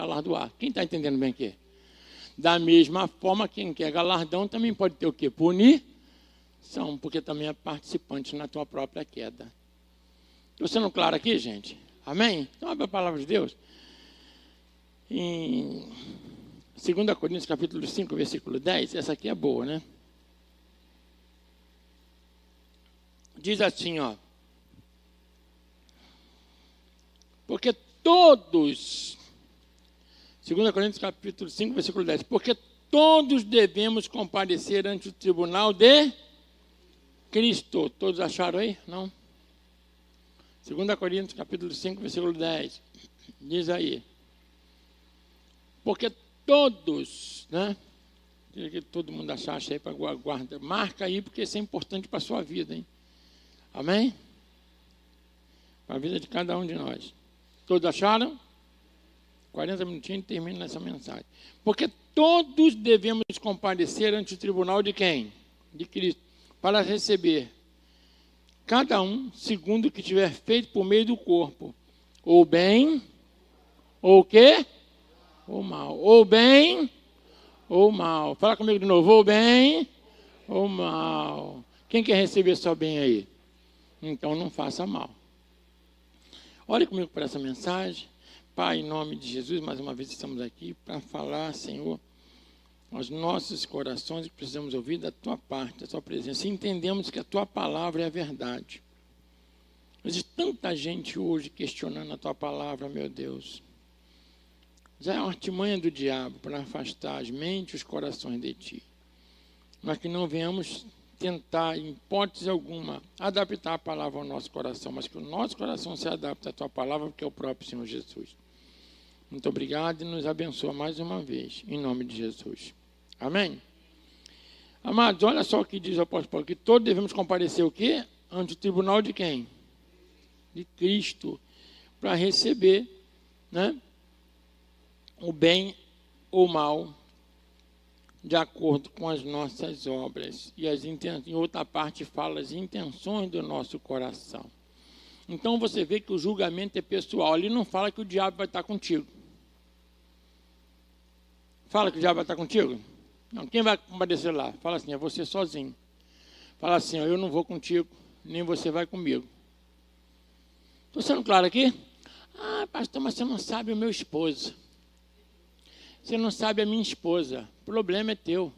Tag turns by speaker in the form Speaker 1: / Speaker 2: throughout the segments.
Speaker 1: galardoar. Quem está entendendo bem aqui? Da mesma forma, quem quer galardão também pode ter o quê? Punição, porque também é participante na tua própria queda. Estou sendo claro aqui, gente? Amém? Então, abre a palavra de Deus. Em 2 Coríntios, capítulo 5, versículo 10, essa aqui é boa, né? Diz assim, ó. Porque todos, 2 Coríntios, capítulo 5, versículo 10, porque todos devemos comparecer ante o tribunal de Cristo. Todos acharam aí? Não? 2 Coríntios, capítulo 5, versículo 10, diz aí. Porque todos, né? Que todo mundo acha aí para guardar. Marca aí, porque isso é importante para a sua vida, hein? Amém? Para a vida de cada um de nós. Todos acharam? 40 minutinhos e termino nessa mensagem. Porque todos devemos comparecer ante o tribunal de quem? De Cristo. Para receber, cada um, segundo o que tiver feito por meio do corpo. Ou bem, ou o quê? Ou mal. Ou bem, ou mal. Fala comigo de novo. Ou bem, ou mal. Quem quer receber só bem aí? Então não faça mal. Olhe comigo para essa mensagem. Pai, em nome de Jesus, mais uma vez estamos aqui para falar, Senhor, aos nossos corações que precisamos ouvir da Tua parte, da Tua presença. E entendemos que a Tua palavra é a verdade. Existe tanta gente hoje questionando a Tua palavra, meu Deus. Já é uma artimanha do diabo para afastar as mentes e os corações de Ti. Mas que não venhamos tentar, em hipótese alguma, adaptar a palavra ao nosso coração, mas que o nosso coração se adapte à Tua palavra, porque é o próprio Senhor Jesus. Muito obrigado e nos abençoa mais uma vez, em nome de Jesus. Amém? Amados, olha só o que diz o apóstolo Paulo, que todos devemos comparecer o quê? Ante o tribunal de quem? De Cristo, para receber, né, o bem ou mal, de acordo com as nossas obras. E em outra parte fala as intenções do nosso coração. Então você vê que o julgamento é pessoal. Ele não fala que o diabo vai estar contigo. Fala que o diabo vai estar contigo? Não, quem vai comparecer lá? Fala assim, é você sozinho. Fala assim, ó, eu não vou contigo, nem você vai comigo. Estou sendo claro aqui? Ah, pastor, mas você não sabe o meu esposo. Você não sabe a minha esposa. O problema é teu.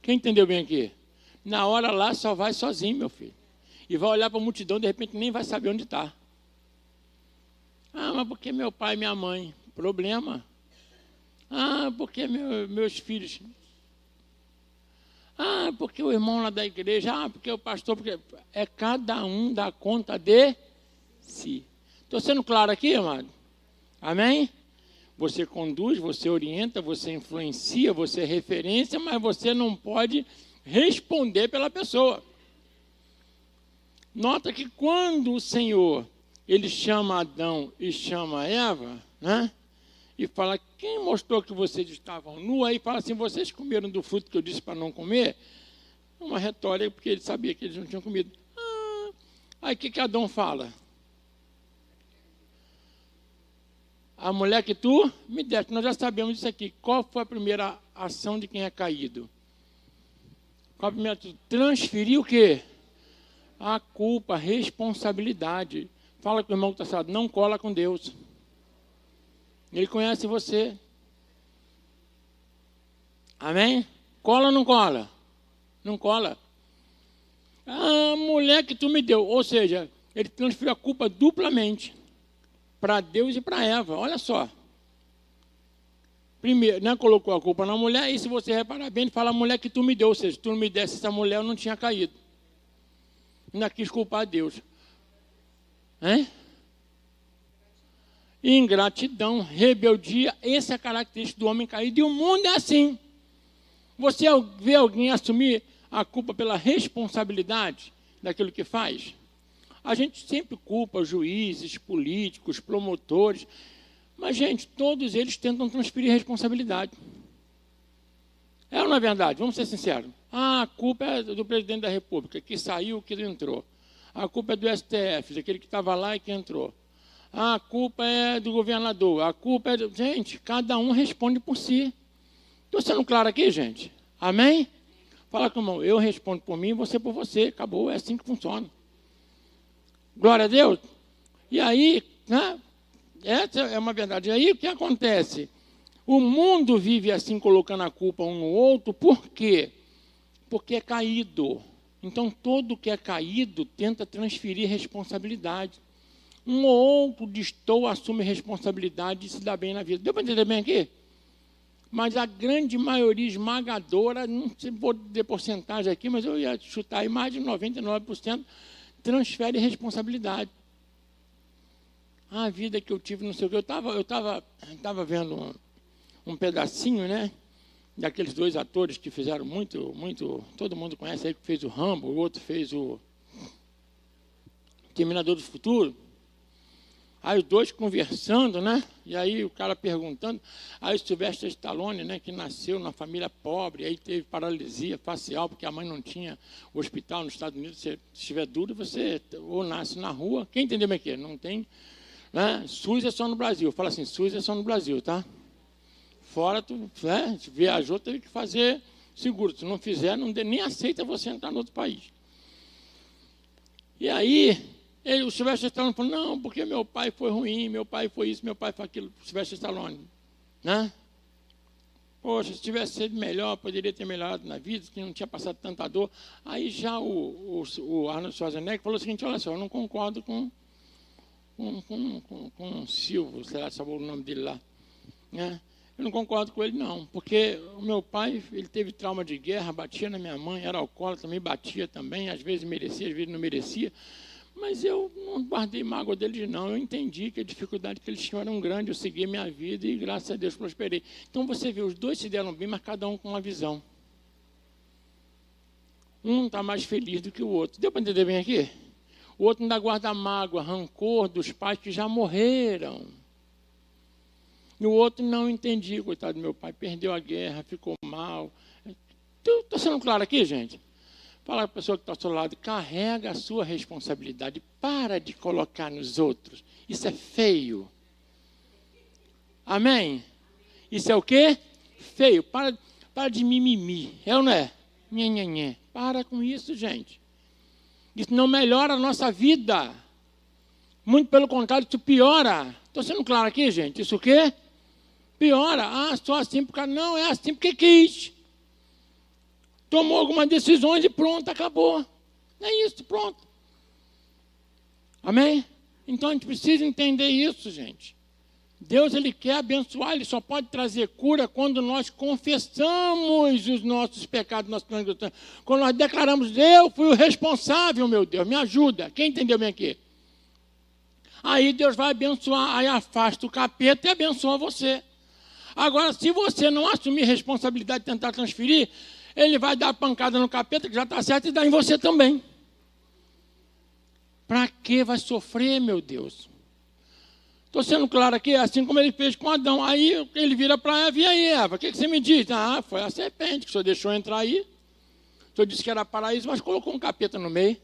Speaker 1: Quem entendeu bem aqui? Na hora lá só vai sozinho, meu filho. E vai olhar para a multidão, de repente nem vai saber onde está. Ah, mas porque meu pai e minha mãe? Problema. Ah, porque meus filhos? Ah, porque o irmão lá da igreja? Ah, porque o pastor? Porque é cada um dá conta de si. Estou sendo claro aqui, amado? Amém? Você conduz, você orienta, você influencia, você é referência, mas você não pode responder pela pessoa. Nota que quando o Senhor, ele chama Adão e chama Eva, né? E fala, quem mostrou que vocês estavam nus? Aí fala assim, vocês comeram do fruto que eu disse para não comer? Uma retórica, porque ele sabia que eles não tinham comido. Ah, aí o que Adão fala? A mulher que tu me deste, nós já sabemos disso aqui. Qual foi a primeira ação de quem é caído? Qual a primeira? Transferir o quê? A culpa, a responsabilidade. Fala com o irmão que está certo, não cola com Deus. Ele conhece você. Amém? Cola ou não cola? Não cola. A mulher que tu me deu, ou seja, ele transferiu a culpa duplamente. Para Deus e para Eva, olha só. Primeiro, né, colocou a culpa na mulher, e se você reparar bem, ele fala, a mulher que tu me deu, ou seja, se tu não me desse essa mulher, eu não tinha caído. Ainda quis culpar a Deus. Hein? Ingratidão, rebeldia, essa é a característica do homem caído, e o mundo é assim. Você vê alguém assumir a culpa pela responsabilidade daquilo que faz? A gente sempre culpa juízes, políticos, promotores, mas, gente, todos eles tentam transferir responsabilidade. É ou não é verdade? Vamos ser sinceros. Ah, a culpa é do presidente da República, que saiu, que entrou. A culpa é do STF, daquele que estava lá e que entrou. A culpa é do governador, a culpa é... Gente, cada um responde por si. Estou sendo claro aqui, gente? Amém? Fala com o irmão, eu respondo por mim, você por você. Acabou, é assim que funciona. Glória a Deus. E aí, né? Essa é uma verdade. E aí o que acontece? O mundo vive assim, colocando a culpa um no outro. Por quê? Porque é caído. Então, todo que é caído tenta transferir responsabilidade. Um ou outro destoa, assume responsabilidade e se dá bem na vida. Deu para entender bem aqui? Mas a grande maioria esmagadora, não sei, vou dizer porcentagem aqui, mas eu ia chutar aí, mais de 99% transfere responsabilidade. A vida que eu tive, não sei o que, eu estava vendo um pedacinho, né? Daqueles dois atores que fizeram muito, todo mundo conhece aí, que fez o Rambo, o outro fez o Terminador do Futuro. Aí os dois conversando, né? E aí o cara perguntando. Aí o Sylvester Stallone, né? Que nasceu na família pobre, aí teve paralisia facial, porque a mãe não tinha hospital nos Estados Unidos. Se estiver duro, você ou nasce na rua. Quem entendeu bem aqui? Não tem, né? SUS é só no Brasil. Fala assim, SUS é só no Brasil, tá? Fora, tu, né? Se viajou, teve que fazer seguro. Se não fizer, nem aceita você entrar no outro país. E aí, o Sylvester Stallone falou, não, porque meu pai foi ruim, meu pai foi isso, meu pai foi aquilo. Sylvester Stallone, né? Poxa, se tivesse sido melhor, poderia ter melhorado na vida, que não tinha passado tanta dor. Aí já o Arnold Schwarzenegger falou o seguinte, olha só, eu não concordo com o Silvio, sei lá, sabe o nome dele lá, né? Eu não concordo com ele, não, porque o meu pai, ele teve trauma de guerra, batia na minha mãe, era alcoólatra, também batia também, às vezes merecia, às vezes não merecia, mas eu não guardei mágoa deles, não. Eu entendi que a dificuldade que eles tinham era grande, eu segui minha vida e, graças a Deus, prosperei. Então, você vê, os dois se deram bem, mas cada um com uma visão. Um está mais feliz do que o outro. Deu para entender bem aqui? O outro ainda guarda mágoa, rancor dos pais que já morreram. E o outro não entendi, coitado do meu pai, perdeu a guerra, ficou mal. Estou sendo claro aqui, gente? Fala para a pessoa que está ao seu lado, carrega a sua responsabilidade, para de colocar nos outros. Isso é feio. Amém? Isso é o quê? Feio. Para de mimimi. É ou não é? Nhenhenhé. Para com isso, gente. Isso não melhora a nossa vida. Muito pelo contrário, isso piora. Estou sendo claro aqui, gente? Isso o quê? Piora. Ah, só assim por causa... Não, é assim porque quis. Tomou algumas decisões e pronto, acabou. É isso, pronto. Amém? Então a gente precisa entender isso, gente. Deus, Ele quer abençoar, Ele só pode trazer cura quando nós confessamos os nossos pecados, nossos transgressões. Quando nós declaramos, eu fui o responsável, meu Deus, me ajuda. Quem entendeu bem aqui? Aí Deus vai abençoar, aí afasta o capeta e abençoa você. Agora, se você não assumir responsabilidade e tentar transferir, ele vai dar pancada no capeta, que já está certo, e dá em você também. Para que vai sofrer, meu Deus? Estou sendo claro aqui, assim como ele fez com Adão. Aí ele vira para Eva, e aí, Eva, o que você me diz? Ah, foi a serpente que o senhor deixou entrar aí. O senhor disse que era paraíso, mas colocou um capeta no meio.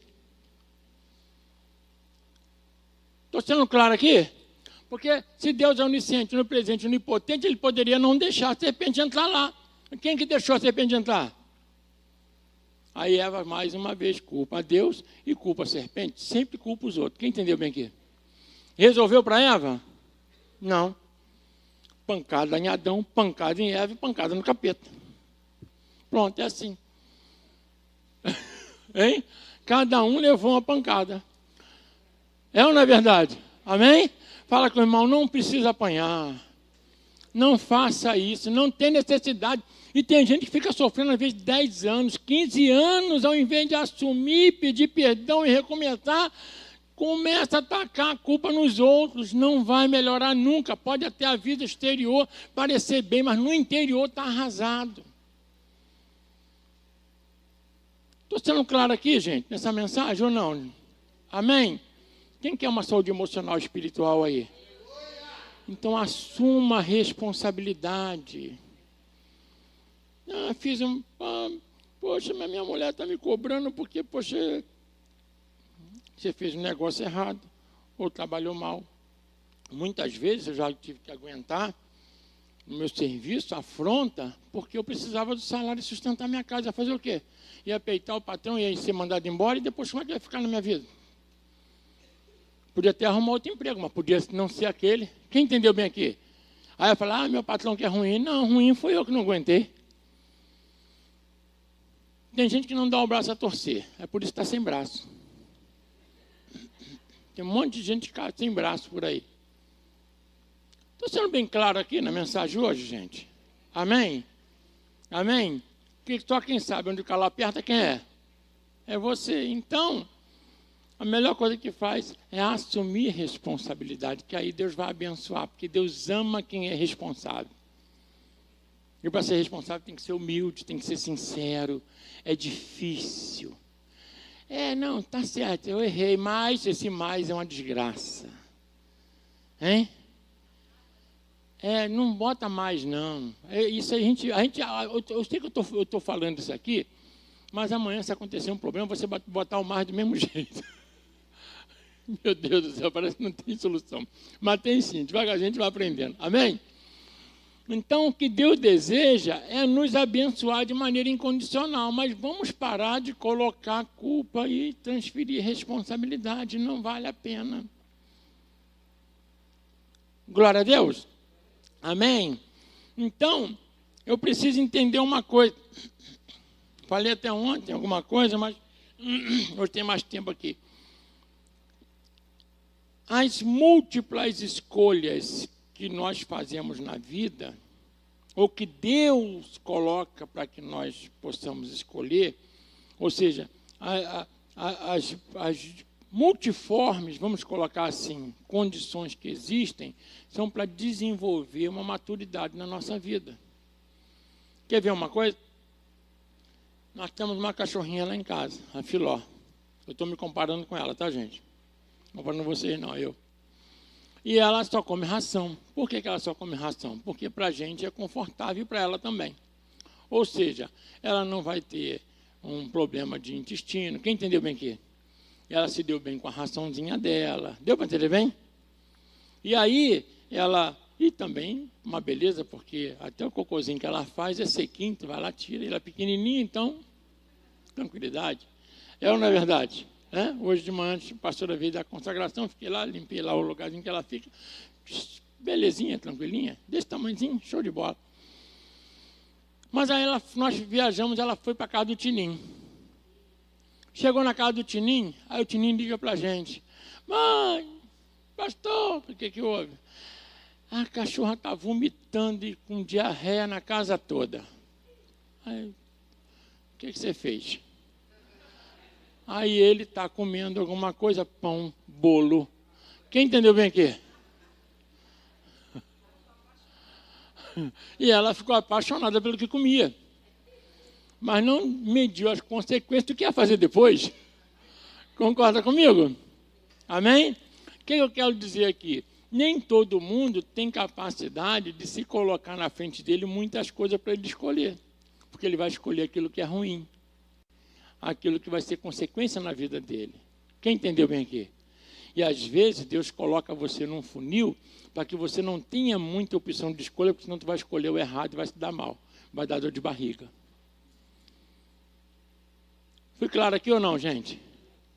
Speaker 1: Estou sendo claro aqui? Porque se Deus é onisciente, onipresente, onipotente, Ele poderia não deixar a serpente entrar lá. Quem que deixou a serpente entrar? Aí Eva, mais uma vez, culpa a Deus e culpa a serpente. Sempre culpa os outros. Quem entendeu bem aqui? Resolveu para Eva? Não. Pancada em Adão, pancada em Eva e pancada no capeta. Pronto, é assim. Hein? Cada um levou uma pancada. É ou não é verdade? Amém? Fala com o irmão, não precisa apanhar. Não faça isso, não tem necessidade. E tem gente que fica sofrendo, às vezes, 10 anos, 15 anos, ao invés de assumir, pedir perdão e recomeçar, começa a atacar a culpa nos outros. Não vai melhorar nunca. Pode até a vida exterior parecer bem, mas no interior está arrasado. Estou sendo claro aqui, gente, nessa mensagem ou não? Amém? Quem quer uma saúde emocional e espiritual aí? Então, assuma a responsabilidade. Ah, poxa, minha mulher está me cobrando porque, poxa, você fez um negócio errado ou trabalhou mal. Muitas vezes eu já tive que aguentar no meu serviço, afronta, porque eu precisava do salário sustentar minha casa. Ia fazer o quê? Ia peitar o patrão, ia ser mandado embora, e depois como é que ia ficar na minha vida? Podia até arrumar outro emprego, mas podia não ser aquele. Quem entendeu bem aqui? Aí eu falei, meu patrão que é ruim. Não, ruim foi eu que não aguentei. Tem gente que não dá o braço a torcer, é por isso que está sem braço. Tem um monte de gente sem braço por aí. Estou sendo bem claro aqui na mensagem hoje, gente? Amém? Amém? Só quem sabe onde o calo aperta, quem é? É você. Então, a melhor coisa que faz é assumir responsabilidade, que aí Deus vai abençoar, porque Deus ama quem é responsável. E para ser responsável tem que ser humilde, tem que ser sincero. É difícil. Não, tá certo, eu errei, mas esse mais é uma desgraça. Hein? Não bota mais, não. Isso a gente eu sei que eu estou falando isso aqui, mas amanhã, se acontecer um problema, você vai botar o mais do mesmo jeito. Meu Deus do céu, parece que não tem solução. Mas tem sim, devagarzinho a gente vai aprendendo. Amém? Então, o que Deus deseja é nos abençoar de maneira incondicional, mas vamos parar de colocar culpa e transferir responsabilidade, não vale a pena. Glória a Deus. Amém? Então, eu preciso entender uma coisa. Falei até ontem alguma coisa, mas hoje tem mais tempo aqui. As múltiplas escolhas que nós fazemos na vida, ou que Deus coloca para que nós possamos escolher, ou seja, as multiformes, vamos colocar assim, condições que existem, são para desenvolver uma maturidade na nossa vida. Quer ver uma coisa? Nós temos uma cachorrinha lá em casa, a Filó. Eu estou me comparando com ela, tá, gente? Não comparando vocês, não, eu. E ela só come ração. Por que ela só come ração? Porque para a gente é confortável e para ela também. Ou seja, ela não vai ter um problema de intestino. Quem entendeu bem aqui? Ela se deu bem com a raçãozinha dela. Deu para entender bem? E aí, e também uma beleza, porque até o cocôzinho que ela faz é sequinho, tu vai lá, tira, ele é pequenininho, então, tranquilidade. É ou não é verdade? Hoje de manhã, a pastora veio da consagração, fiquei lá, limpei lá o lugarzinho que ela fica, belezinha, tranquilinha, desse tamanhozinho, show de bola. Mas aí nós viajamos, ela foi para a casa do Tinim. Chegou na casa do Tinim, aí o Tinim liga para a gente. Mãe, pastor, o que houve? A cachorra está vomitando e com diarreia na casa toda. Aí, o que você fez? Aí ele está comendo alguma coisa, pão, bolo. Quem entendeu bem aqui? E ela ficou apaixonada pelo que comia. Mas não mediu as consequências do que ia fazer depois. Concorda comigo? Amém? O que eu quero dizer aqui? Nem todo mundo tem capacidade de se colocar na frente dele muitas coisas para ele escolher. Porque ele vai escolher aquilo que é ruim. Aquilo que vai ser consequência na vida dele. Quem entendeu bem aqui? E às vezes Deus coloca você num funil para que você não tenha muita opção de escolha, porque senão tu vai escolher o errado e vai se dar mal. Vai dar dor de barriga. Fui claro aqui ou não, gente?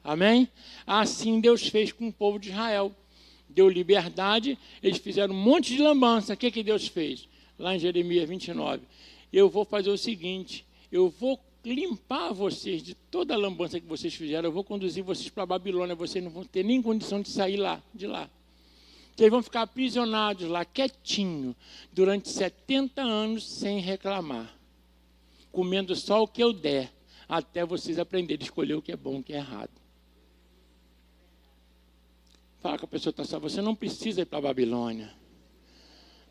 Speaker 1: Amém? Assim Deus fez com o povo de Israel. Deu liberdade, eles fizeram um monte de lambança. O que Deus fez? Lá em Jeremias 29. Eu vou fazer o seguinte, eu vou limpar vocês de toda a lambança que vocês fizeram, eu vou conduzir vocês para a Babilônia, vocês não vão ter nem condição de sair de lá. Vocês vão ficar aprisionados lá, quietinho, durante 70 anos sem reclamar, comendo só o que eu der, até vocês aprenderem a escolher o que é bom e o que é errado. Fala com a pessoa que está só, você não precisa ir para a Babilônia.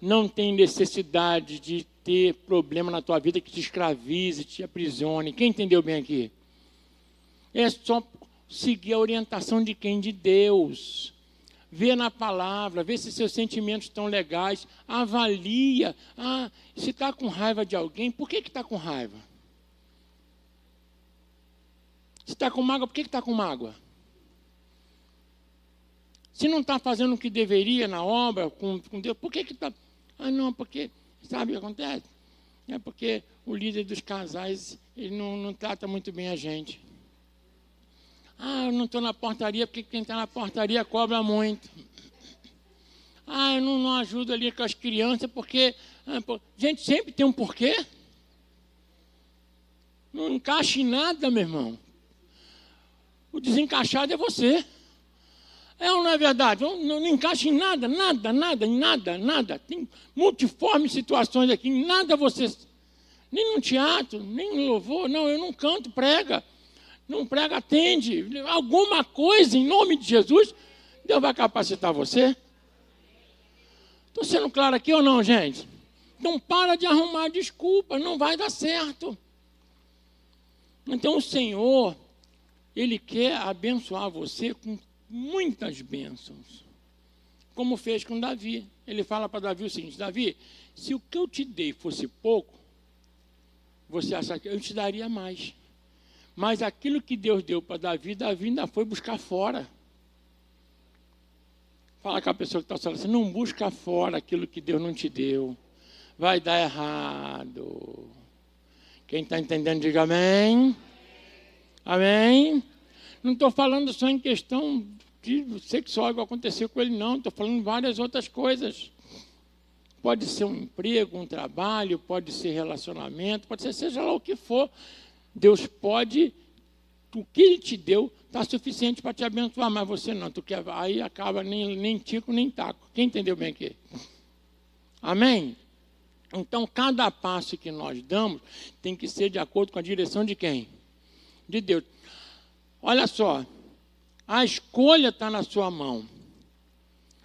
Speaker 1: Não tem necessidade de ter problema na tua vida que te escravize, te aprisione. Quem entendeu bem aqui? É só seguir a orientação de quem? De Deus. Vê na palavra, vê se seus sentimentos estão legais, avalia. Se está com raiva de alguém, por que está com raiva? Se está com mágoa, por que está com mágoa? Se não está fazendo o que deveria na obra com Deus, por que está... Ah, não, porque... Sabe o que acontece? É porque o líder dos casais, ele não trata muito bem a gente. Ah, eu não estou na portaria porque quem está na portaria cobra muito. Ah, eu não ajudo ali com as crianças porque... Gente, sempre tem um porquê. Não encaixa em nada, meu irmão. O desencaixado é você. É ou não é verdade? Não encaixa em nada, nada. Tem multiformes situações aqui, em nada você... Nem no teatro, nem no louvor. Não, eu não canto, prega. Não prega, atende. Alguma coisa, em nome de Jesus, Deus vai capacitar você. Estou sendo claro aqui ou não, gente? Então, para de arrumar desculpa, não vai dar certo. Então, o Senhor, Ele quer abençoar você com muitas bênçãos, como fez com Davi. Ele fala para Davi o seguinte: Davi, se o que eu te dei fosse pouco, você acha que eu te daria mais. Mas aquilo que Deus deu para Davi, Davi ainda foi buscar fora. Fala com a pessoa que está falando assim: não busca fora aquilo que Deus não te deu. Vai dar errado. Quem está entendendo, diga amém. Amém. Não estou falando só em questão de sexual, igual aconteceu com ele, não. Estou falando em várias outras coisas. Pode ser um emprego, um trabalho, pode ser relacionamento, pode ser seja lá o que for. Deus pode, o que Ele te deu está suficiente para te abençoar, mas você não. Tu quer, aí acaba nem tico, nem taco. Quem entendeu bem aqui? Amém? Então, cada passo que nós damos tem que ser de acordo com a direção de quem? De Deus. Olha só, a escolha está na sua mão,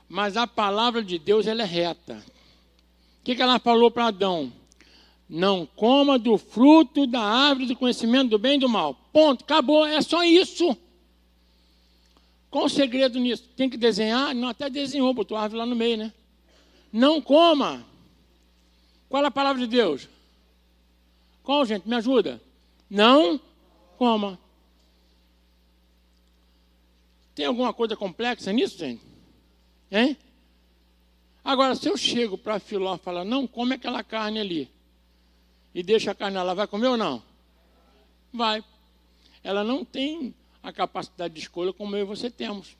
Speaker 1: mas a palavra de Deus ela é reta. O que ela falou para Adão? Não coma do fruto da árvore do conhecimento do bem e do mal. Ponto, acabou, é só isso. Qual o segredo nisso? Tem que desenhar? Não, até desenhou, botou a árvore lá no meio, né? Não coma. Qual é a palavra de Deus? Qual, gente? Me ajuda. Não coma. Tem alguma coisa complexa nisso, gente? Hein? Agora, se eu chego para Filó e falar, não come aquela carne ali, e deixa a carne, ela vai comer ou não? Vai. Ela não tem a capacidade de escolha como eu e você temos.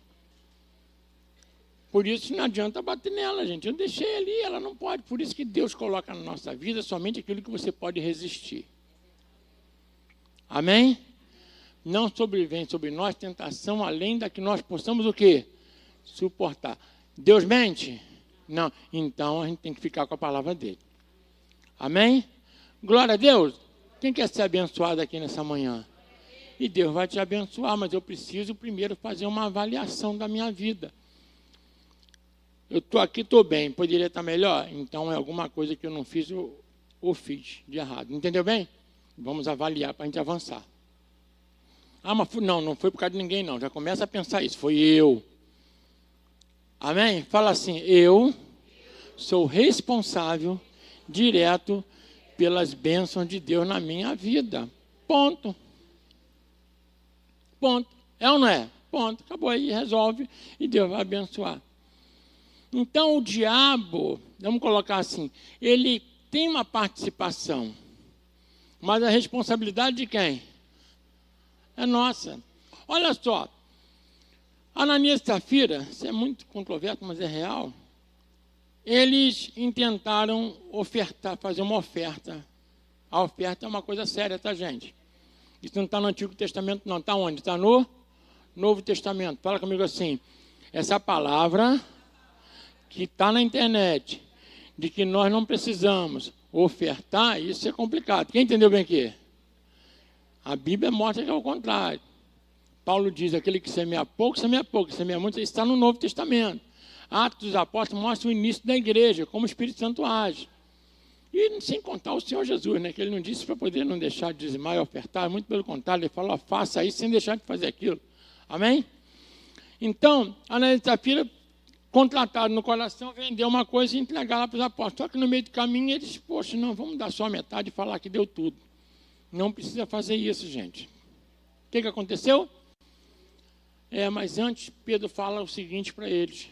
Speaker 1: Por isso não adianta bater nela, gente. Eu deixei ali, ela não pode. Por isso que Deus coloca na nossa vida somente aquilo que você pode resistir. Amém? Não sobrevém sobre nós tentação além da que nós possamos o quê? Suportar. Deus mente? Não. Então a gente tem que ficar com a palavra dele. Amém? Glória a Deus. Quem quer ser abençoado aqui nessa manhã? E Deus vai te abençoar, mas eu preciso primeiro fazer uma avaliação da minha vida. Eu estou aqui, estou bem, poderia estar melhor? Então é alguma coisa que eu não fiz ou fiz de errado. Entendeu bem? Vamos avaliar para a gente avançar. Ah, mas não foi por causa de ninguém, não. Já começa a pensar isso. Foi eu. Amém? Fala assim: eu sou responsável direto pelas bênçãos de Deus na minha vida. Ponto. Ponto. É ou não é? Ponto. Acabou aí, resolve e Deus vai abençoar. Então o diabo, vamos colocar assim, ele tem uma participação, mas a responsabilidade de quem? É nossa. Olha só, Ananias e Safira, isso é muito controverso, mas é real. Eles intentaram ofertar, fazer uma oferta. A oferta é uma coisa séria, tá, gente? Isso não está no Antigo Testamento, não. Está onde? Está no Novo Testamento. Fala comigo assim, essa palavra que está na internet, de que nós não precisamos ofertar, isso é complicado. Quem entendeu bem aqui? A Bíblia mostra que é o contrário. Paulo diz, aquele que semeia pouco, semeia muito, isso está no Novo Testamento. Atos dos Apóstolos mostra o início da igreja, como o Espírito Santo age. E sem contar o Senhor Jesus, né, que ele não disse para poder não deixar de dizimar e ofertar, muito pelo contrário, ele falou, faça isso sem deixar de fazer aquilo. Amém? Então, Ananias e Safira, contratado no coração, vendeu uma coisa e entregar lá para os apóstolos. Só que no meio do caminho eles, poxa, não, vamos dar só a metade e falar que deu tudo. Não precisa fazer isso, gente. O que aconteceu? Mas antes, Pedro fala o seguinte para eles.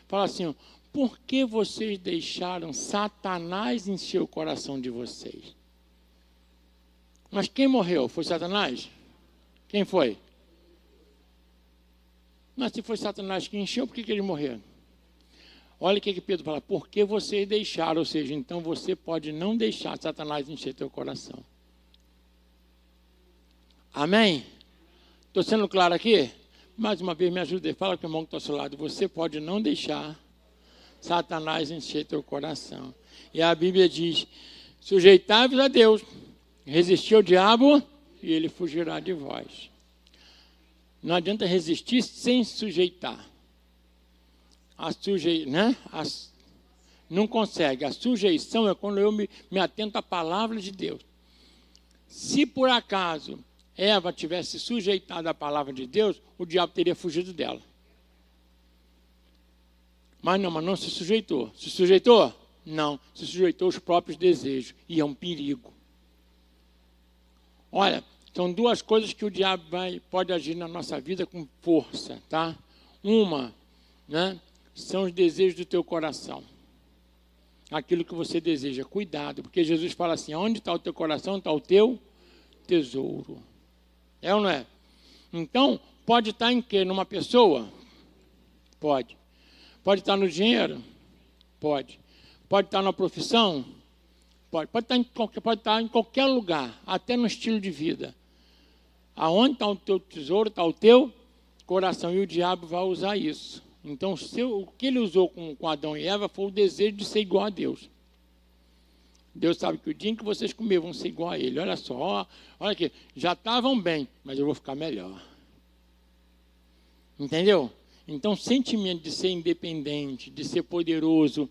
Speaker 1: Fala assim, ó, por que vocês deixaram Satanás encher o coração de vocês? Mas quem morreu? Foi Satanás? Quem foi? Mas se foi Satanás que encheu, por que eles morreram? Olha o que Pedro fala, por que vocês deixaram? Ou seja, então você pode não deixar Satanás encher teu coração. Amém? Estou sendo claro aqui? Mais uma vez me ajuda aí, fala com o irmão que está ao seu lado. Você pode não deixar Satanás encher teu coração. E a Bíblia diz, sujeitai-vos a Deus, resistir ao diabo e ele fugirá de vós. Não adianta resistir sem sujeitar. Não consegue. A sujeição é quando eu me atento à palavra de Deus. Se por acaso Eva tivesse sujeitado à palavra de Deus, o diabo teria fugido dela. Mas não se sujeitou. Se sujeitou? Não. Se sujeitou aos próprios desejos. E é um perigo. Olha, são duas coisas que o diabo pode agir na nossa vida com força, tá? Uma, são os desejos do teu coração. Aquilo que você deseja. Cuidado, porque Jesus fala assim, onde está o teu coração, está o teu tesouro. É ou não é? Então, pode estar em quê? Numa pessoa? Pode. Pode estar no dinheiro? Pode. Pode estar na profissão? Pode. Pode estar em qualquer lugar, até no estilo de vida. Aonde está o teu tesouro, está o teu coração. E o diabo vai usar isso. Então, o que ele usou com Adão e Eva foi o desejo de ser igual a Deus. Deus sabe que o dia em que vocês comerem vão ser igual a ele. Olha só, olha aqui, já estavam bem, mas eu vou ficar melhor. Entendeu? Então, o sentimento de ser independente, de ser poderoso,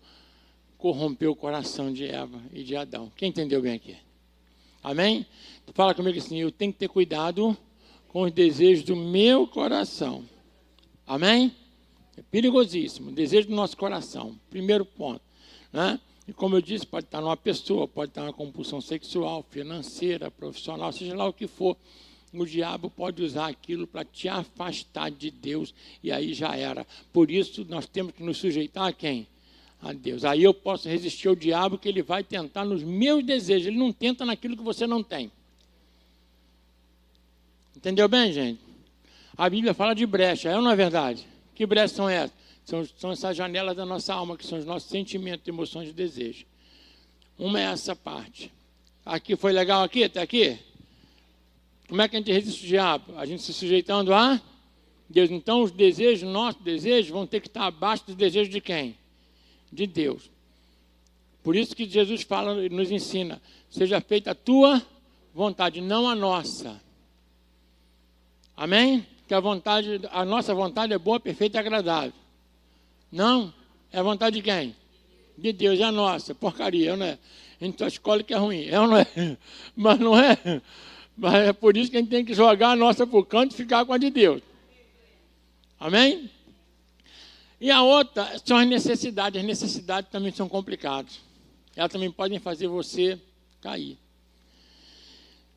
Speaker 1: corrompeu o coração de Eva e de Adão. Quem entendeu bem aqui? Amém? Fala comigo assim, eu tenho que ter cuidado com os desejos do meu coração. Amém? É perigosíssimo, desejo do nosso coração. Primeiro ponto, E como eu disse, pode estar numa pessoa, pode estar numa compulsão sexual, financeira, profissional, seja lá o que for. O diabo pode usar aquilo para te afastar de Deus e aí já era. Por isso, nós temos que nos sujeitar a quem? A Deus. Aí eu posso resistir ao diabo, que ele vai tentar nos meus desejos. Ele não tenta naquilo que você não tem. Entendeu bem, gente? A Bíblia fala de brecha, é ou não é verdade? Que brechas são essas? São essas janelas da nossa alma, que são os nossos sentimentos, emoções e desejos. Uma é essa parte. Aqui foi legal aqui, até aqui? Como é que a gente resiste ao diabo? A gente se sujeitando a Deus. Então, os desejos, nossos desejos, vão ter que estar abaixo dos desejos de quem? De Deus. Por isso que Jesus fala, nos ensina, seja feita a tua vontade, não a nossa. Amém? Que a nossa vontade é boa, perfeita e agradável. Não, é a vontade de quem? De Deus, é a nossa, porcaria, não é? A gente só escolhe que é ruim, é ou não é? Mas não é. Mas é por isso que a gente tem que jogar a nossa para o canto e ficar com a de Deus. Amém? E a outra são as necessidades. As necessidades também são complicadas. Elas também podem fazer você cair.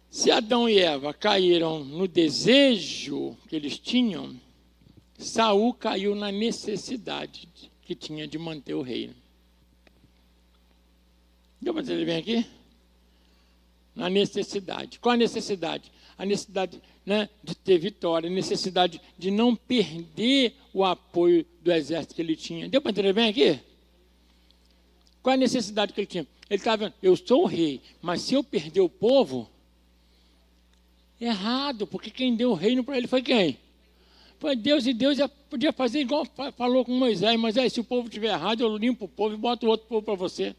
Speaker 1: Se Adão e Eva caíram no desejo que eles tinham, Saul caiu na necessidade que tinha de manter o reino. Deu para entender bem aqui? Na necessidade. Qual a necessidade? A necessidade de ter vitória, a necessidade de não perder o apoio do exército que ele tinha. Deu para entender bem aqui? Qual a necessidade que ele tinha? Ele estava vendo, eu sou o rei, mas se eu perder o povo, errado, porque quem deu o reino para ele foi quem? Foi Deus, e Deus podia fazer igual falou com Moisés. Moisés, se o povo estiver errado, eu limpo o povo e boto outro povo para você.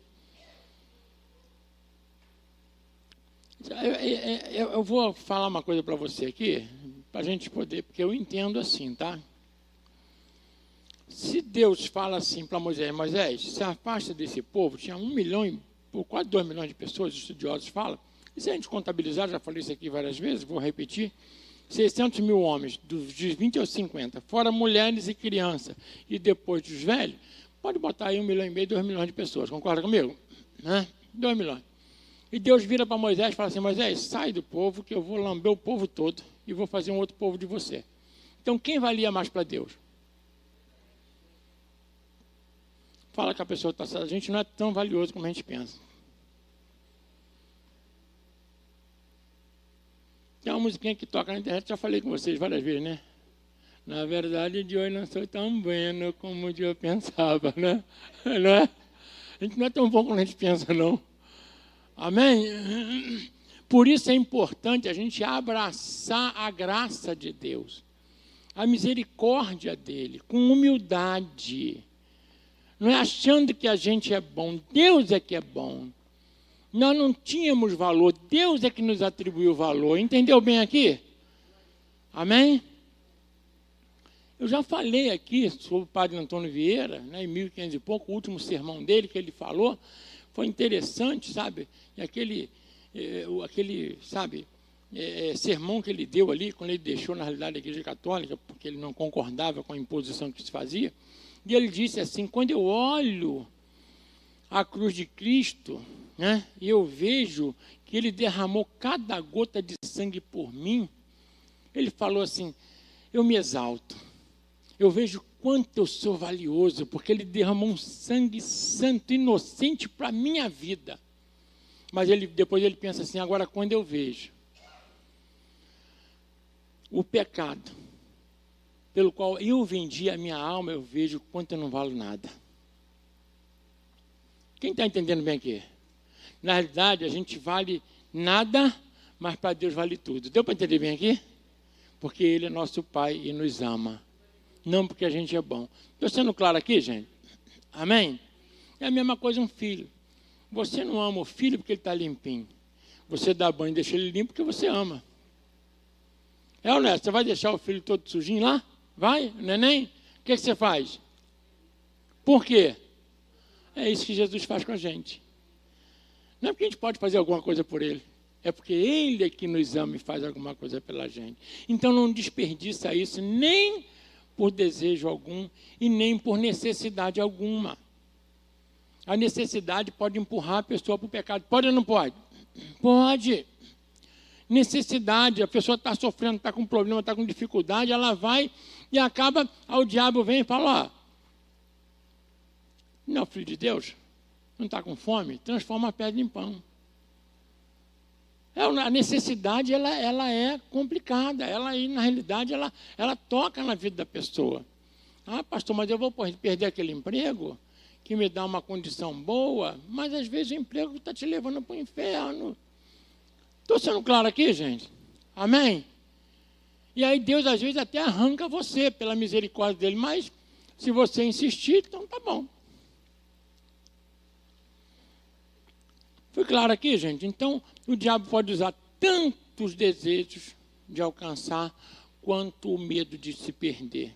Speaker 1: Eu vou falar uma coisa para você aqui, para a gente poder, porque eu entendo assim, tá? Se Deus fala assim para Moisés, Moisés, se afasta desse povo, tinha 1 milhão, quase 2 milhões de pessoas, os estudiosos falam, e se a gente contabilizar, já falei isso aqui várias vezes, vou repetir, 600 mil homens, dos 20 aos 50, fora mulheres e crianças, e depois dos velhos, pode botar aí 1,5 milhão, 2 milhões de pessoas, concorda comigo? 2 milhões. E Deus vira para Moisés e fala assim, Moisés, sai do povo, que eu vou lamber o povo todo, e vou fazer um outro povo de você. Então, quem valia mais para Deus? Fala que a pessoa está certa. A gente não é tão valioso como a gente pensa. Tem uma musiquinha que toca na internet, já falei com vocês várias vezes, né? Na verdade, de hoje não sou tão bueno como eu pensava, né? Não é? A gente não é tão bom como a gente pensa, não. Amém? Por isso é importante a gente abraçar a graça de Deus, a misericórdia dele, com humildade. Não é achando que a gente é bom, Deus é que é bom. Nós não tínhamos valor, Deus é que nos atribuiu valor. Entendeu bem aqui? Amém? Eu já falei aqui sobre o padre Antônio Vieira, né, em 1500 e pouco, o último sermão dele que ele falou, foi interessante, sabe? E aquele sermão que ele deu ali, quando ele deixou, na realidade, a Igreja Católica, porque ele não concordava com a imposição que se fazia, e ele disse assim, quando eu olho a cruz de Cristo, né, e eu vejo que ele derramou cada gota de sangue por mim, ele falou assim, eu me exalto, eu vejo quanto eu sou valioso, porque ele derramou um sangue santo, inocente para a minha vida. Mas depois ele pensa assim, agora quando eu vejo o pecado pelo qual eu vendi a minha alma, eu vejo quanto eu não valo nada. Quem está entendendo bem aqui? Na realidade, a gente vale nada, mas para Deus vale tudo. Deu para entender bem aqui? Porque Ele é nosso Pai e nos ama. Não porque a gente é bom. Estou sendo claro aqui, gente? Amém? É a mesma coisa um filho. Você não ama o filho porque ele está limpinho. Você dá banho e deixa ele limpo porque você ama. É ou não é? Você vai deixar o filho todo sujinho lá? Vai, neném? O que você faz? Por quê? É isso que Jesus faz com a gente. Não é porque a gente pode fazer alguma coisa por ele. É porque ele é que nos ama e faz alguma coisa pela gente. Então não desperdiça isso nem por desejo algum e nem por necessidade alguma. A necessidade pode empurrar a pessoa para o pecado. Pode ou não pode? Pode. Necessidade, a pessoa está sofrendo, está com problema, está com dificuldade, ela vai e acaba, o diabo vem e fala, ó, não é o filho de Deus? Não está com fome? Transforma a pedra em pão. A necessidade, ela é complicada, na realidade, ela toca na vida da pessoa. Ah, pastor, mas eu vou perder aquele emprego que me dá uma condição boa, mas às vezes o emprego está te levando para o inferno. Estou sendo claro aqui, gente? Amém? E aí Deus às vezes até arranca você pela misericórdia dele, mas se você insistir, então tá bom. Foi claro aqui, gente? Então, o diabo pode usar tantos desejos de alcançar, quanto o medo de se perder,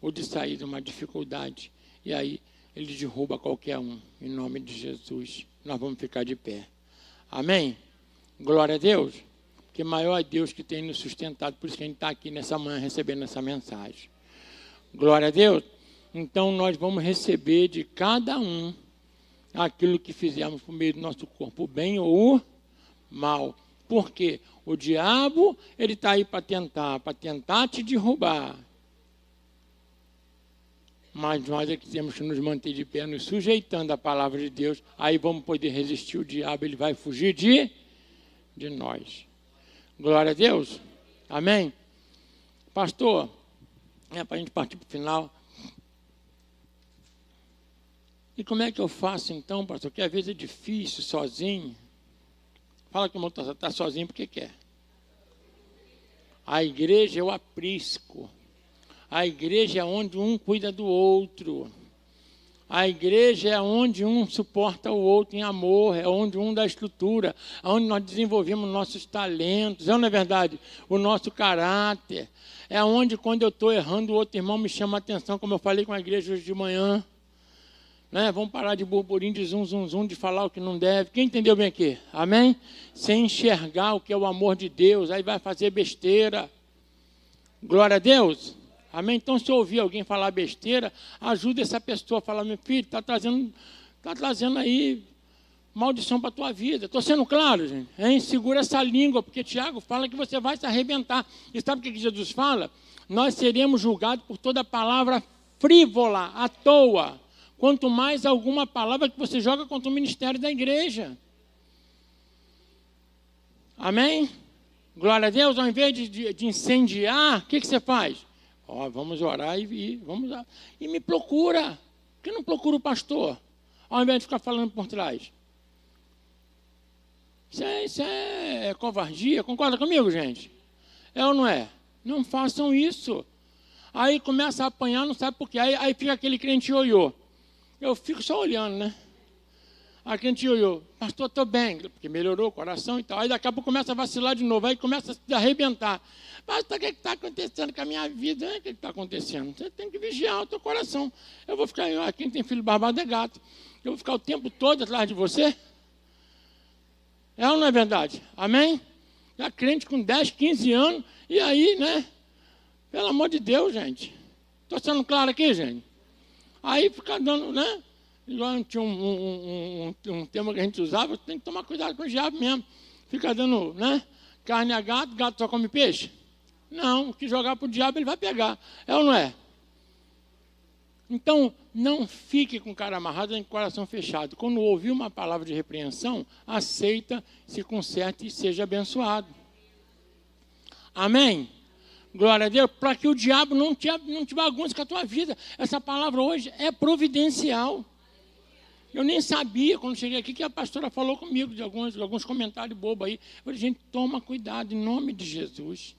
Speaker 1: ou de sair de uma dificuldade. E aí, ele derruba qualquer um, em nome de Jesus. Nós vamos ficar de pé. Amém? Glória a Deus. Porque maior é Deus que tem nos sustentado, por isso que a gente está aqui nessa manhã recebendo essa mensagem. Glória a Deus. Então, nós vamos receber de cada um aquilo que fizemos por meio do nosso corpo, o bem ou o mal. Por quê? O diabo, ele está aí para tentar te derrubar. Mas nós é que temos que nos manter de pé, nos sujeitando à palavra de Deus. Aí vamos poder resistir o diabo, ele vai fugir de nós. Glória a Deus. Amém? Pastor, para a gente partir para o final. E como é que eu faço então, pastor? Porque às vezes é difícil, sozinho. Fala que o irmão está sozinho porque quer. A igreja é o aprisco. A igreja é onde um cuida do outro. A igreja é onde um suporta o outro em amor, é onde um dá estrutura, é onde nós desenvolvemos nossos talentos, não é verdade? O nosso caráter. É onde, quando eu estou errando, o outro irmão me chama a atenção, como eu falei com a igreja hoje de manhã. Né? Vamos parar de burburinho, de zum, de falar o que não deve. Quem entendeu bem aqui? Amém? Sem enxergar o que é o amor de Deus, aí vai fazer besteira. Glória a Deus. Amém? Então, se eu ouvir alguém falar besteira, ajuda essa pessoa a falar, meu filho, está trazendo aí maldição para a tua vida. Estou sendo claro, gente? Hein? Segura essa língua, porque Tiago fala que você vai se arrebentar. E sabe o que Jesus fala? Nós seremos julgados por toda palavra frívola, à toa. Quanto mais alguma palavra que você joga contra o ministério da igreja. Amém? Glória a Deus. Ao invés de incendiar, o que você faz? Vamos orar e me procura. Por que não procura o pastor? Ao invés de ficar falando por trás. Isso é covardia. Concorda comigo, gente? É ou não é? Não façam isso. Aí começa a apanhar, não sabe por quê. Aí fica aquele crente ioiô. Eu fico só olhando, né? A crente ioiô. Pastor, estou bem. Porque melhorou o coração e tal. Aí daqui a pouco começa a vacilar de novo. Aí começa a se arrebentar. Pastor, o que está acontecendo com a minha vida? O que está acontecendo? Você tem que vigiar o teu coração. Eu vou ficar... Quem tem filho barbado é gato. Eu vou ficar o tempo todo atrás de você? É ou não é verdade? Amém? Já crente com 10, 15 anos, e aí, né? Pelo amor de Deus, gente. Estou sendo claro aqui, gente? Aí fica dando, né? Igual tinha um tema que a gente usava, tem que tomar cuidado com o diabo mesmo. Fica dando, né? Carne a gato, gato só come peixe? Não, o que jogar para o diabo ele vai pegar. É ou não é? Então, não fique com o cara amarrado nem com o coração fechado. Quando ouvir uma palavra de repreensão, aceita, se conserte e seja abençoado. Amém? Glória a Deus. Para que o diabo não te bagunce com a tua vida. Essa palavra hoje é providencial. Eu nem sabia, quando cheguei aqui, que a pastora falou comigo de alguns comentários bobos aí. Eu falei, gente, toma cuidado, em nome de Jesus,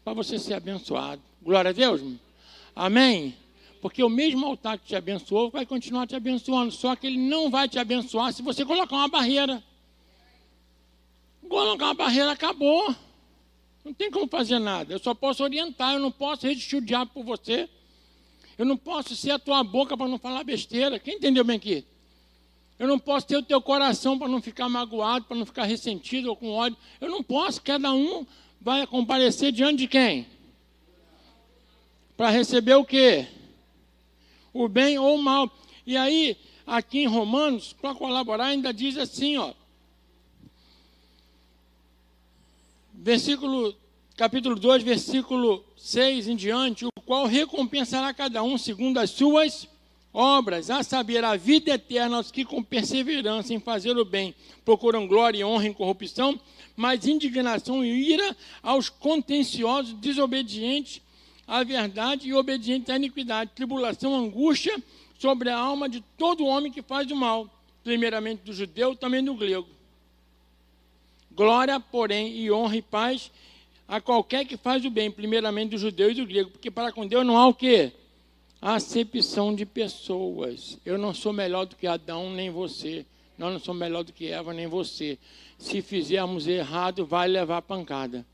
Speaker 1: para você ser abençoado. Glória a Deus. Amém? Porque o mesmo altar que te abençoou vai continuar te abençoando. Só que ele não vai te abençoar se você colocar uma barreira. Colocar uma barreira, acabou. Não tem como fazer nada. Eu só posso orientar. Eu não posso resistir o diabo por você. Eu não posso ser a tua boca para não falar besteira. Quem entendeu bem aqui? Eu não posso ter o teu coração para não ficar magoado, para não ficar ressentido ou com ódio. Eu não posso. Cada um vai comparecer diante de quem? Para receber o quê? O bem ou o mal. E aí, aqui em Romanos, para colaborar, ainda diz assim, ó. Capítulo 2, versículo 6 em diante, o qual recompensará cada um segundo as suas obras, a saber, a vida eterna aos que com perseverança em fazer o bem procuram glória e honra em corrupção, mas indignação e ira aos contenciosos, desobedientes à verdade e obedientes à iniquidade, tribulação, angústia sobre a alma de todo homem que faz o mal, primeiramente do judeu, também do grego. Glória, porém, e honra e paz a qualquer que faz o bem, primeiramente do judeu e do grego, porque para com Deus não há o quê? Acepção de pessoas. Eu não sou melhor do que Adão, nem você. Nós não somos melhor do que Eva, nem você. Se fizermos errado, vai levar pancada.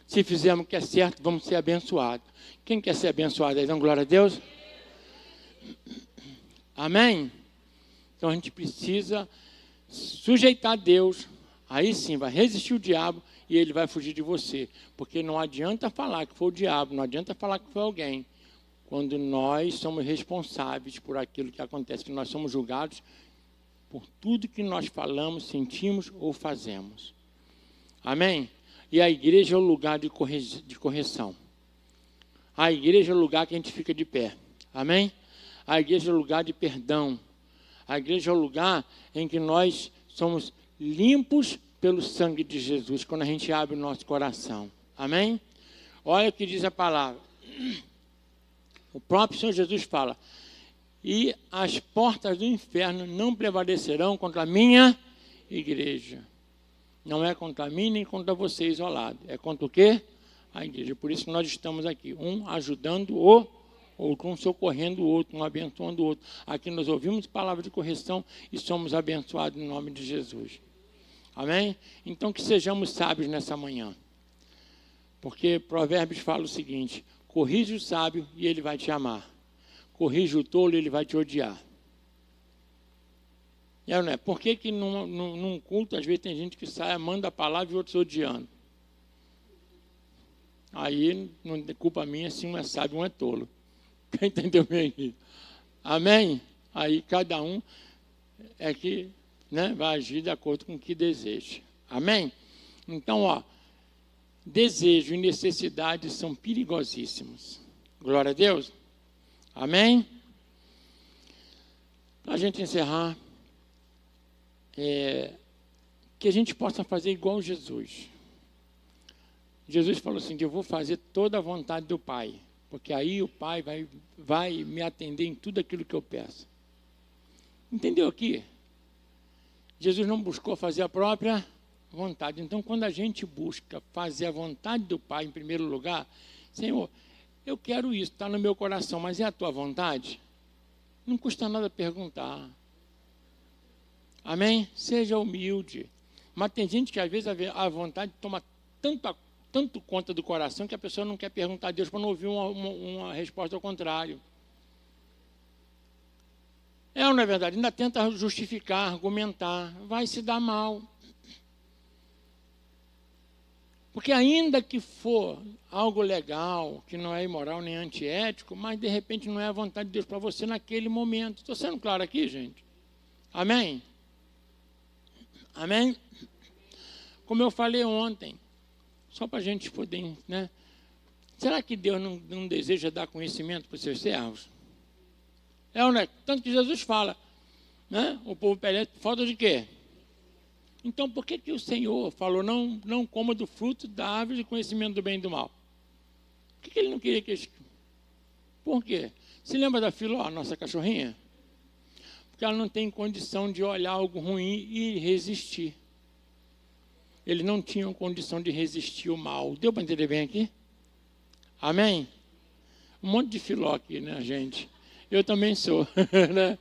Speaker 1: Se fizermos o que é certo, vamos ser abençoados. Quem quer ser abençoado aí? Dão glória a Deus? Amém? Então a gente precisa sujeitar a Deus. Aí sim, vai resistir o diabo e ele vai fugir de você. Porque não adianta falar que foi o diabo, não adianta falar que foi alguém. Quando nós somos responsáveis por aquilo que acontece, que nós somos julgados por tudo que nós falamos, sentimos ou fazemos. Amém? E a igreja é o lugar de correção. A igreja é o lugar que a gente fica de pé. Amém? A igreja é o lugar de perdão. A igreja é o lugar em que nós somos limpos pelo sangue de Jesus, quando a gente abre o nosso coração. Amém? Olha o que diz a palavra. O próprio Senhor Jesus fala, e as portas do inferno não prevalecerão contra a minha igreja. Não é contra mim nem contra você isolado. É contra o quê? A igreja. Por isso nós estamos aqui, um ajudando o outro, um socorrendo o outro, um abençoando o outro. Aqui nós ouvimos palavra de correção e somos abençoados em nome de Jesus. Amém? Então que sejamos sábios nessa manhã. Porque Provérbios fala o seguinte, corrige o sábio e ele vai te amar. Corrige o tolo e ele vai te odiar. E não é? Por que num culto, às vezes, tem gente que sai, manda a palavra e outros odiando? Aí, não é culpa minha se um é sábio e um é tolo. Quem entendeu bem aqui? Amém? Aí, cada um é que né, vai agir de acordo com o que deseja. Amém? Então, ó, desejo e necessidade são perigosíssimos. Glória a Deus. Amém? Para a gente encerrar, que a gente possa fazer igual Jesus. Jesus falou assim, que eu vou fazer toda a vontade do Pai, porque aí o Pai vai me atender em tudo aquilo que eu peço. Entendeu aqui? Jesus não buscou fazer a própria vontade. Então, quando a gente busca fazer a vontade do Pai em primeiro lugar, Senhor, eu quero isso, está no meu coração, mas é a tua vontade? Não custa nada perguntar. Amém? Seja humilde. Mas tem gente que às vezes a vontade toma tanto conta do coração que a pessoa não quer perguntar a Deus para não ouvir uma resposta ao contrário. É ou não é verdade? Ainda tenta justificar, argumentar, vai se dar mal. Porque ainda que for algo legal, que não é imoral nem antiético, mas de repente não é a vontade de Deus para você naquele momento. Estou sendo claro aqui, gente? Amém? Amém? Como eu falei ontem, só para a gente poder, né? Será que Deus não deseja dar conhecimento para os seus servos? É ou não é? Tanto que Jesus fala, né? O povo perece por falta de quê? Então, por que o Senhor falou, não coma do fruto da árvore de conhecimento do bem e do mal? Por que ele não queria que eles... Por quê? Se lembra da Filó, nossa cachorrinha? Porque ela não tem condição de olhar algo ruim e resistir. Eles não tinham condição de resistir o mal. Deu para entender bem aqui? Amém? Um monte de Filó aqui, né, gente? Eu também sou, né?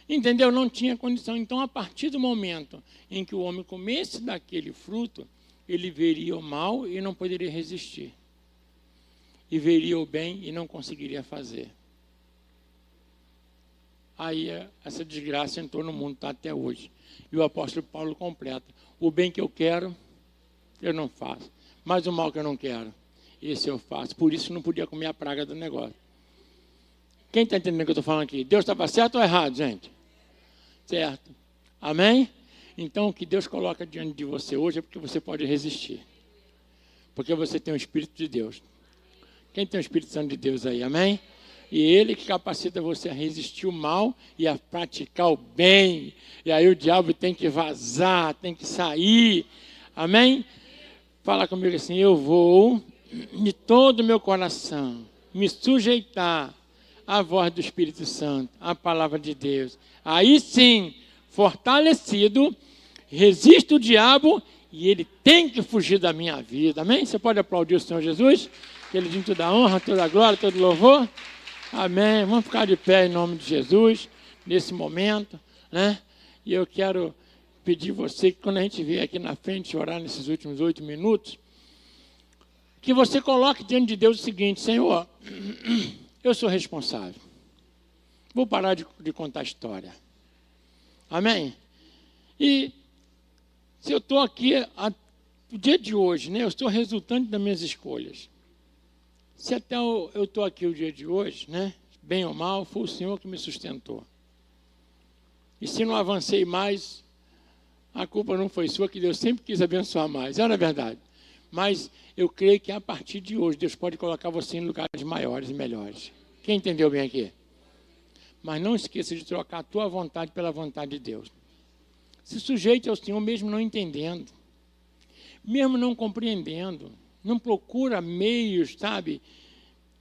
Speaker 1: Entendeu? Não tinha condição. Então, a partir do momento em que o homem comesse daquele fruto, ele veria o mal e não poderia resistir. E veria o bem e não conseguiria fazer. Aí, essa desgraça entrou no mundo, está até hoje. E o apóstolo Paulo completa. O bem que eu quero, eu não faço. Mas o mal que eu não quero, esse eu faço. Por isso, não podia comer a praga do negócio. Quem está entendendo o que eu estou falando aqui? Deus estava certo ou errado, gente? Certo. Amém? Então, o que Deus coloca diante de você hoje é porque você pode resistir. Porque você tem o Espírito de Deus. Quem tem o Espírito Santo de Deus aí? Amém? E Ele que capacita você a resistir o mal e a praticar o bem. E aí o diabo tem que vazar, tem que sair. Amém? Fala comigo assim, eu vou, de todo o meu coração, me sujeitar à voz do Espírito Santo, à palavra de Deus. Aí sim, fortalecido, resisto o diabo e ele tem que fugir da minha vida. Amém? Você pode aplaudir o Senhor Jesus? Que Ele tem toda a honra, toda a glória, todo o louvor. Amém. Vamos ficar de pé em nome de Jesus, nesse momento, né? E eu quero pedir você que quando a gente vier aqui na frente orar nesses últimos 8 minutos, que você coloque diante de Deus o seguinte, Senhor, eu sou responsável. Vou parar de contar história. Amém? E se eu estou aqui, o dia de hoje, né? Eu estou resultante das minhas escolhas. Se até eu estou aqui o dia de hoje, né? Bem ou mal, foi o Senhor que me sustentou. E se não avancei mais, a culpa não foi sua, que Deus sempre quis abençoar mais. Era verdade. Mas eu creio que a partir de hoje, Deus pode colocar você em lugares maiores e melhores. Quem entendeu bem aqui? Mas não esqueça de trocar a tua vontade pela vontade de Deus. Se sujeite ao Senhor mesmo não entendendo. Mesmo não compreendendo. Não procura meios, sabe?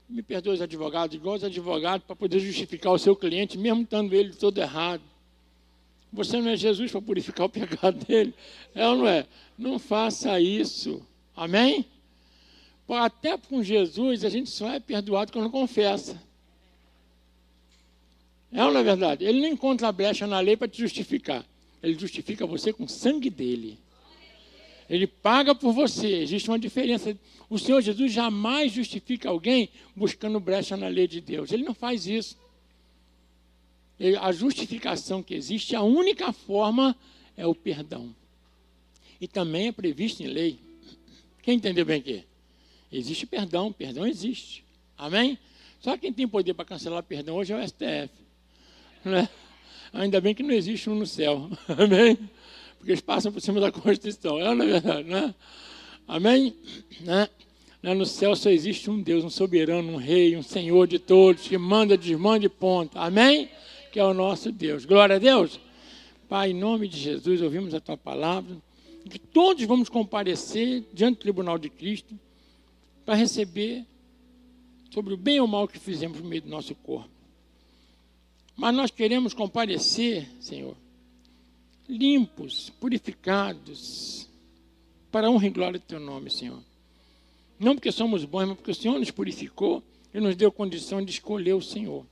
Speaker 1: Me perdoe os advogados, igual os advogados, para poder justificar o seu cliente, mesmo estando ele todo errado. Você não é Jesus para purificar o pecado dele. É ou não é? Não faça isso. Amém? Até com Jesus, a gente só é perdoado quando confessa. É ou não é verdade? Ele não encontra a brecha na lei para te justificar. Ele justifica você com o sangue dele. Ele paga por você. Existe uma diferença. O Senhor Jesus jamais justifica alguém buscando brecha na lei de Deus. Ele não faz isso. A justificação que existe, a única forma é o perdão. E também é previsto em lei. Quem entendeu bem aqui? Existe perdão, perdão existe. Amém? Só quem tem poder para cancelar perdão hoje é o STF. Não é? Ainda bem que não existe um no céu. Amém? Porque eles passam por cima da Constituição. É, na verdade, né? Amém? Né? Lá no céu só existe um Deus, um soberano, um rei, um Senhor de todos, que manda, desmanda e ponta. Amém? Que é o nosso Deus. Glória a Deus. Pai, em nome de Jesus, ouvimos a Tua palavra. E que todos vamos comparecer diante do tribunal de Cristo para receber sobre o bem ou mal que fizemos no meio do nosso corpo. Mas nós queremos comparecer, Senhor, limpos, purificados, para a honra e glória do Teu nome, Senhor. Não porque somos bons, mas porque o Senhor nos purificou e nos deu condição de escolher o Senhor.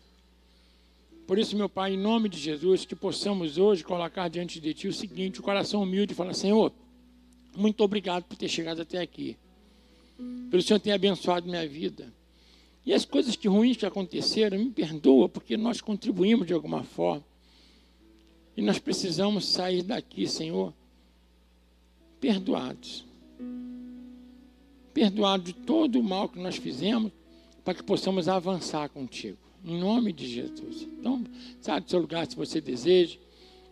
Speaker 1: Por isso, meu Pai, em nome de Jesus, que possamos hoje colocar diante de Ti o seguinte, o coração humilde e falar, Senhor, muito obrigado por ter chegado até aqui. Pelo Senhor ter abençoado minha vida. E as coisas que ruins que aconteceram, me perdoa, porque nós contribuímos de alguma forma. E nós precisamos sair daqui, Senhor, perdoados. Perdoados de todo o mal que nós fizemos, para que possamos avançar contigo. Em nome de Jesus. Então, sai do seu lugar se você deseja,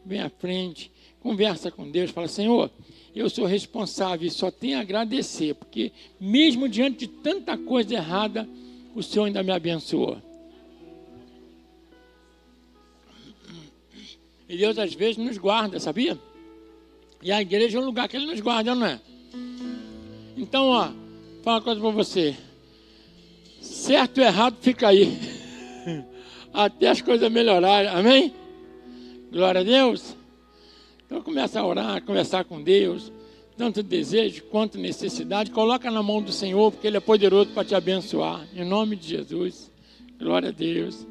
Speaker 1: vem à frente, conversa com Deus, fala, Senhor, eu sou responsável e só tenho a agradecer, porque mesmo diante de tanta coisa errada, o Senhor ainda me abençoou. E Deus às vezes nos guarda, sabia? E a igreja é um lugar que Ele nos guarda, não é? Então, ó, fala uma coisa para você. Certo ou errado, fica aí. Até as coisas melhorarem, amém? Glória a Deus. Então começa a orar, a conversar com Deus, tanto desejo quanto necessidade, coloca na mão do Senhor, porque Ele é poderoso para te abençoar, em nome de Jesus, glória a Deus.